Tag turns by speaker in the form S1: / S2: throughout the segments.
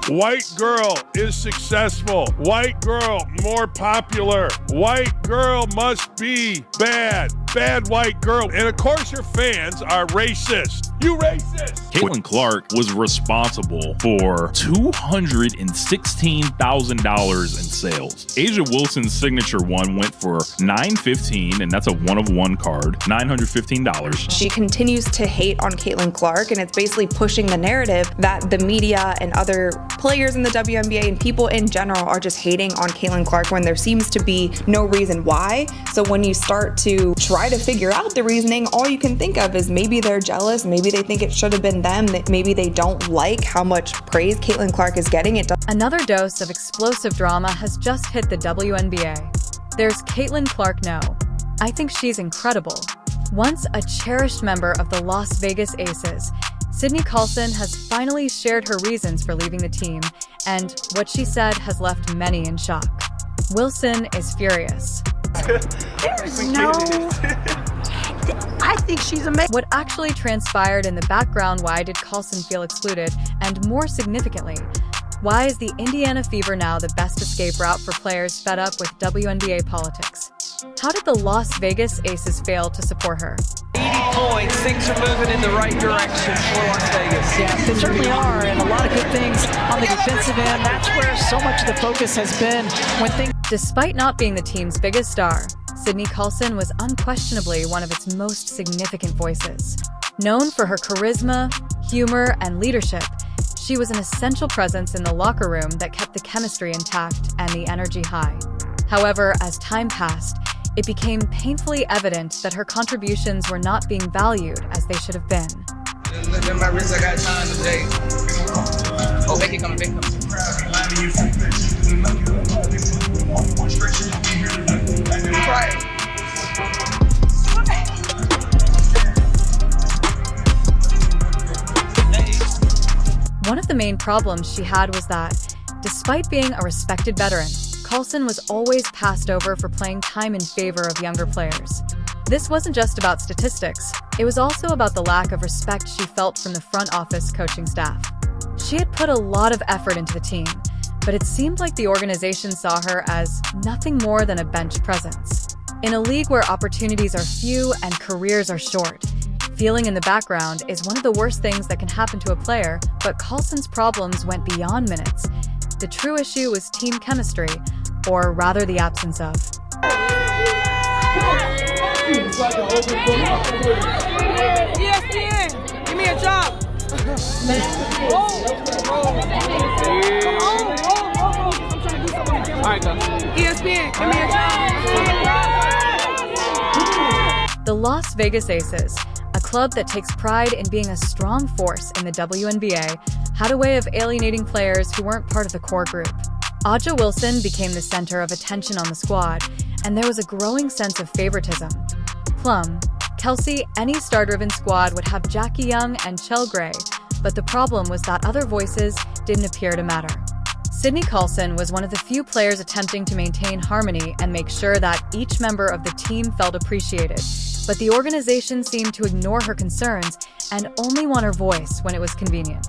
S1: White girl is successful. White girl more popular. White girl must be bad. Bad white girl. And of course your fans are racist. You racist.
S2: Caitlin Clark was responsible for $216,000 in sales. Asia Wilson's signature one went for $915, and that's a one-of-one card, $915.
S3: She continues to hate on Caitlin Clark, and it's basically pushing the narrative that the media and other players in the WNBA and people in general are just hating on Caitlin Clark when there seems to be no reason why. So when you start to try to figure out the reasoning, all you can think of is maybe they're jealous, maybe they think it should have been them, that maybe they don't like how much praise Caitlin Clark is getting.
S4: Another dose of explosive drama has just hit the WNBA. There's Caitlin Clark now. I think she's incredible. Once a cherished member of the Las Vegas Aces, Sydney Colson has finally shared her reasons for leaving the team, and what she said has left many in shock. Wilson is furious.
S5: I think she's amazing.
S4: What actually transpired in the background? Why did Colson feel excluded? And more significantly, why is the Indiana Fever now the best escape route for players fed up with WNBA politics? How did the Las Vegas Aces fail to support her?
S6: 80 points, things are moving in the right direction for Las Vegas.
S5: Yeah, they certainly are, and a lot of good things on the defensive end. That's where so much of the focus has been when things...
S4: Despite not being the team's biggest star, Sydney Colson was unquestionably one of its most significant voices. Known for her charisma, humor, and leadership, she was an essential presence in the locker room that kept the chemistry intact and the energy high. However, as time passed, it became painfully evident that her contributions were not being valued as they should have been.
S7: My wrist, I got time today. Oh, make it come, make it come. Right.
S4: One of the main problems she had was that, despite being a respected veteran, Colson was always passed over for playing time in favor of younger players. This wasn't just about statistics, it was also about the lack of respect she felt from the front office coaching staff. She had put a lot of effort into the team, but it seemed like the organization saw her as nothing more than a bench presence. In a league where opportunities are few and careers are short, feeling in the background is one of the worst things that can happen to a player, but Colson's problems went beyond minutes. The true issue was team chemistry, or rather the absence of.
S8: ESPN, give me a job. All right, go. ESPN, give me a job.
S4: The Las Vegas Aces, a club that takes pride in being a strong force in the WNBA, had a way of alienating players who weren't part of the core group. Aja Wilson became the center of attention on the squad, and there was a growing sense of favoritism. Plum, Kelsey, any star-driven squad would have Jackie Young and Chell Gray, but the problem was that other voices didn't appear to matter. Sydney Colson was one of the few players attempting to maintain harmony and make sure that each member of the team felt appreciated, but the organization seemed to ignore her concerns and only want her voice when it was convenient.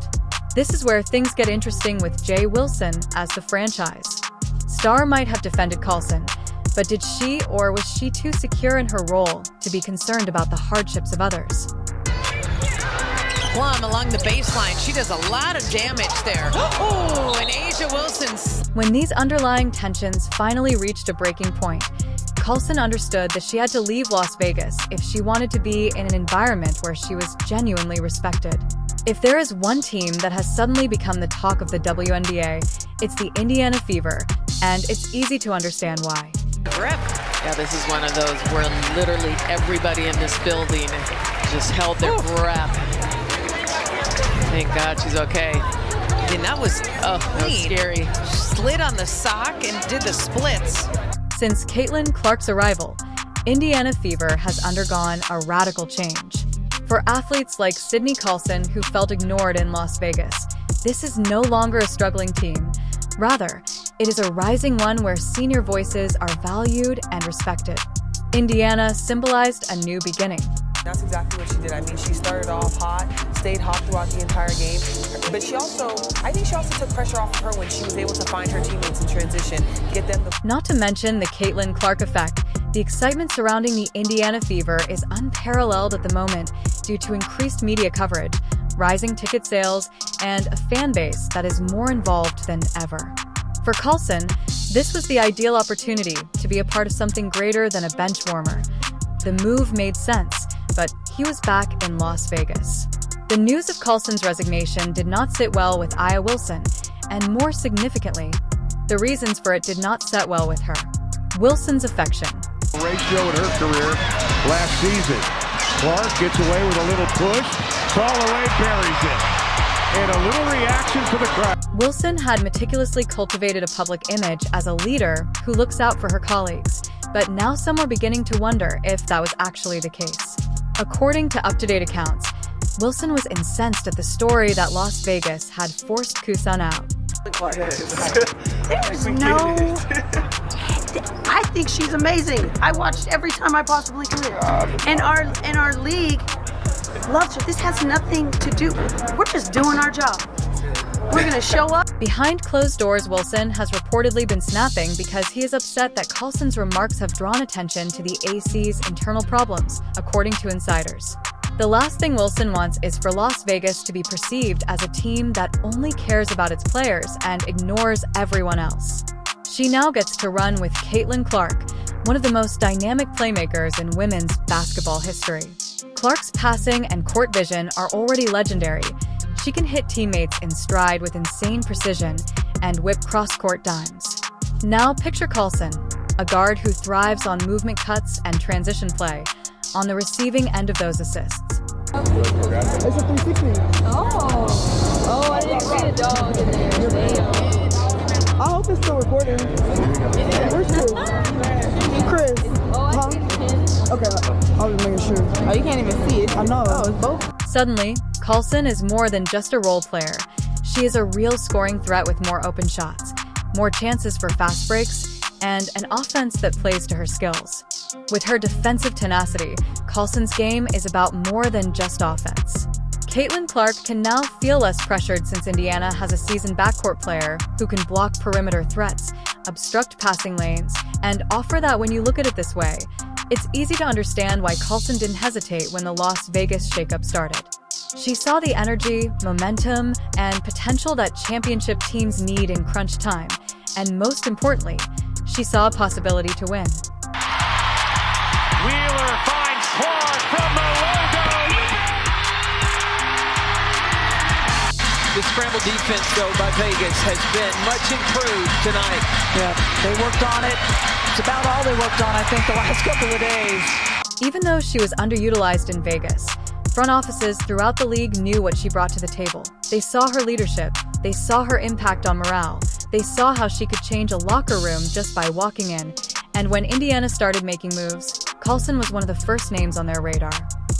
S4: This is where things get interesting with Jay Wilson as the franchise. Star might have defended Colson, but did she or was she too secure in her role to be concerned about the hardships of others?
S9: Plum along the baseline. She does a lot of damage there. Oh, and Aja Wilson's.
S4: When these underlying tensions finally reached a breaking point, Colson understood that she had to leave Las Vegas if she wanted to be in an environment where she was genuinely respected. If there is one team that has suddenly become the talk of the WNBA, it's the Indiana Fever, and it's easy to understand why.
S9: Grip. Yeah, this is one of those where literally everybody in this building just held their breath. Thank God she's okay. And that was scary. Slid on the sock and did the splits.
S4: Since Caitlin Clark's arrival, Indiana Fever has undergone a radical change. For athletes like Sydney Colson, who felt ignored in Las Vegas, this is no longer a struggling team. Rather, it is a rising one where senior voices are valued and respected. Indiana symbolized a new beginning.
S10: That's exactly what she did. I mean, she started off hot, stayed hot throughout the entire game. But I think she also took pressure off of her when she was able to find her teammates in transition, get them the...
S4: Not to mention the Caitlin Clark effect. The excitement surrounding the Indiana Fever is unparalleled at the moment due to increased media coverage, rising ticket sales, and a fan base that is more involved than ever. For Colson, this was the ideal opportunity to be a part of something greater than a bench warmer. The move made sense, but he was back in Las Vegas. The news of Colson's resignation did not sit well with Aya Wilson, and more significantly, the reasons for it did not set well with her. Wilson's affection.
S11: Ratio in her career last season. Clark gets away with a little push, fall away, buries it. And a little reaction for the crowd.
S4: Wilson had meticulously cultivated a public image as a leader who looks out for her colleagues, but now some are beginning to wonder if that was actually the case. According to up-to-date accounts, Wilson was incensed at the story that Las Vegas had forced Colson out.
S12: There's no... I think she's amazing. I watched every time I possibly could. And our league loves her. This has nothing to do. We're just doing our job. We're going to show up.
S4: Behind closed doors, Wilson has reportedly been snapping because he is upset that Colson's remarks have drawn attention to the AC's internal problems, according to insiders. The last thing Wilson wants is for Las Vegas to be perceived as a team that only cares about its players and ignores everyone else. She now gets to run with Caitlin Clark, one of the most dynamic playmakers in women's basketball history. Clark's passing and court vision are already legendary. She can hit teammates in stride with insane precision and whip cross-court dimes. Now picture Colson, a guard who thrives on movement cuts and transition play, on the receiving end of those assists.
S8: It's a 360. Oh, I didn't see a dog in there. I hope it's still recording. Where's Chris? Huh? Okay, I was making sure. Oh, you can't even see it. I know. Oh, it's both.
S4: Suddenly, Colson is more than just a role player. She is a real scoring threat with more open shots, more chances for fast breaks, and an offense that plays to her skills. With her defensive tenacity, Colson's game is about more than just offense. Caitlin Clark can now feel less pressured since Indiana has a seasoned backcourt player who can block perimeter threats, obstruct passing lanes, and offer that when you look at it this way. It's easy to understand why Colson didn't hesitate when the Las Vegas shakeup started. She saw the energy, momentum, and potential that championship teams need in crunch time, and most importantly, she saw a possibility to win.
S13: Wheeler finds Clark from the logo. The scramble defense, though, by Vegas has been much improved tonight.
S5: Yeah, they worked on it. It's about all they worked on, I think, the last couple of days.
S4: Even though she was underutilized in Vegas, front offices throughout the league knew what she brought to the table. They saw her leadership. They saw her impact on morale. They saw how she could change a locker room just by walking in. And when Indiana started making moves, Colson was one of the first names on their radar.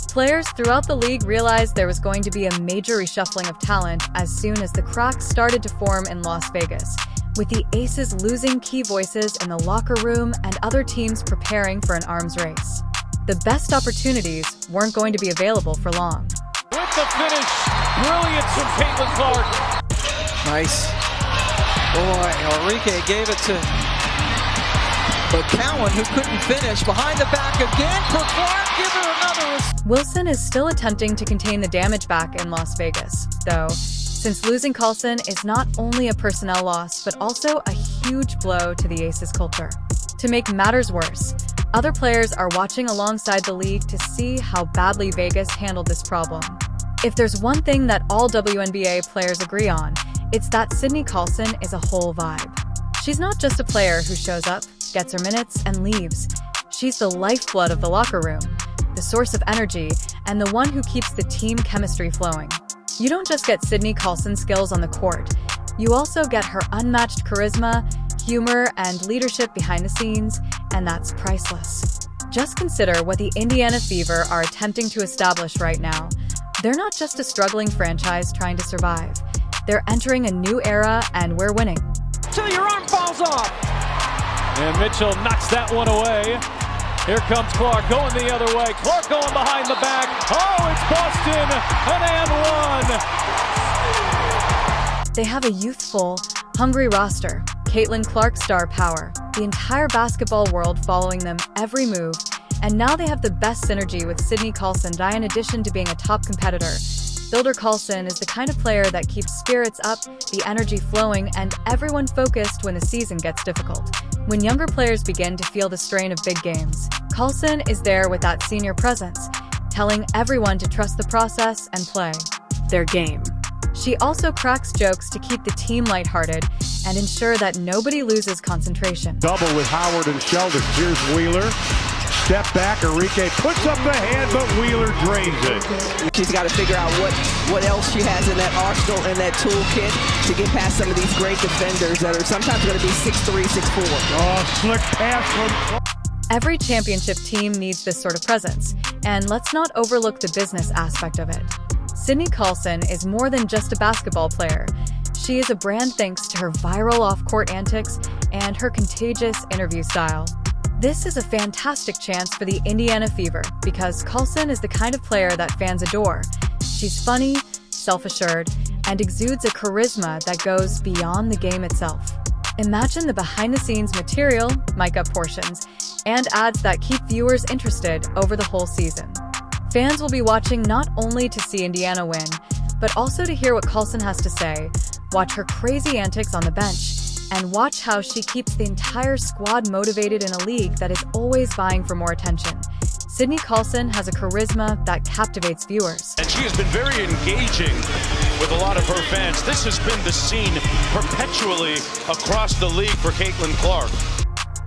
S4: Players throughout the league realized there was going to be a major reshuffling of talent as soon as the cracks started to form in Las Vegas, with the Aces losing key voices in the locker room and other teams preparing for an arms race. The best opportunities weren't going to be available for long.
S13: With the finish, brilliance from Caitlin Clark.
S6: Nice. Boy, Enrique gave it to Cowan, who couldn't finish. Behind the back again for Clark. Give her another.
S4: Wilson is still attempting to contain the damage back in Las Vegas, though, since losing Colson is not only a personnel loss, but also a huge blow to the Aces culture. To make matters worse, other players are watching alongside the league to see how badly Vegas handled this problem. If there's one thing that all WNBA players agree on, it's that Sydney Colson is a whole vibe. She's not just a player who shows up, gets her minutes, and leaves. She's the lifeblood of the locker room, the source of energy, and the one who keeps the team chemistry flowing. You don't just get Sydney Colson's skills on the court, you also get her unmatched charisma, humor, and leadership behind the scenes, and that's priceless. Just consider what the Indiana Fever are attempting to establish right now. They're not just a struggling franchise trying to survive. They're entering a new era, and we're winning.
S13: Till your arm falls off. And Mitchell knocks that one away. Here comes Clark going the other way. Clark going behind the back. Oh, it's Boston, an and one.
S4: They have a youthful, hungry roster. Caitlin Clark star power, the entire basketball world following them every move, and now they have the best synergy with Sydney Colson in addition to being a top competitor. Builder Colson is the kind of player that keeps spirits up, the energy flowing, and everyone focused when the season gets difficult. When younger players begin to feel the strain of big games, Colson is there with that senior presence, telling everyone to trust the process and play their game. She also cracks jokes to keep the team lighthearted and ensure that nobody loses concentration.
S11: Double with Howard and Sheldon. Here's Wheeler. Step back, Enrique puts up the hand, but Wheeler drains it.
S14: She's got to figure out what else she has in that arsenal and that toolkit to get past some of these great defenders that are sometimes going to be 6'3", 6'4".
S11: Oh, slick pass from...
S4: Every championship team needs this sort of presence, and let's not overlook the business aspect of it. Sydney Colson is more than just a basketball player. She is a brand thanks to her viral off-court antics and her contagious interview style. This is a fantastic chance for the Indiana Fever because Colson is the kind of player that fans adore. She's funny, self-assured, and exudes a charisma that goes beyond the game itself. Imagine the behind-the-scenes material, mic-up portions, and ads that keep viewers interested over the whole season. Fans will be watching not only to see Indiana win, but also to hear what Colson has to say, watch her crazy antics on the bench, and watch how she keeps the entire squad motivated in a league that is always vying for more attention. Sydney Colson has a charisma that captivates viewers.
S15: And she has been very engaging with a lot of her fans. This has been the scene perpetually across the league for Caitlin Clark.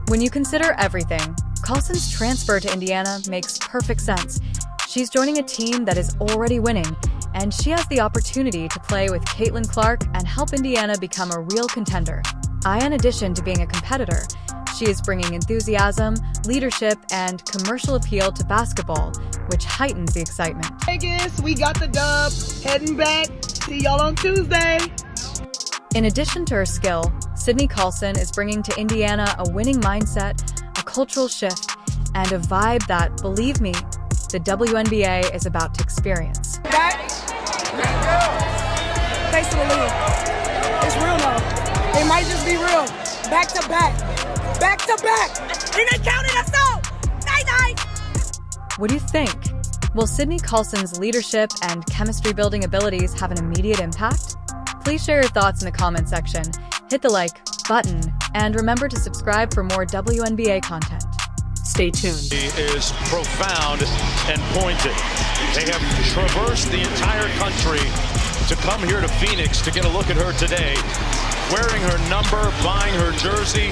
S4: When you consider everything, Colson's transfer to Indiana makes perfect sense. She's joining a team that is already winning, and she has the opportunity to play with Caitlin Clark and help Indiana become a real contender. In addition to being a competitor, she is bringing enthusiasm, leadership, and commercial appeal to basketball, which heightens the excitement.
S8: Vegas, we got the dub. Heading back. See y'all on Tuesday.
S4: In addition to her skill, Sydney Colson is bringing to Indiana a winning mindset, a cultural shift, and a vibe that, believe me, the WNBA is about to experience.
S8: Back. Face to the league. It's real though. It might just be real. Back to back. Back to back. And they counted us out. Night-night.
S4: What do you think? Will Sydney Colson's leadership and chemistry-building abilities have an immediate impact? Please share your thoughts in the comment section, hit the like button, and remember to subscribe for more WNBA content. Stay tuned.
S15: He is profound and pointed. They have traversed the entire country to come here to Phoenix to get a look at her today, wearing her number, buying her jersey.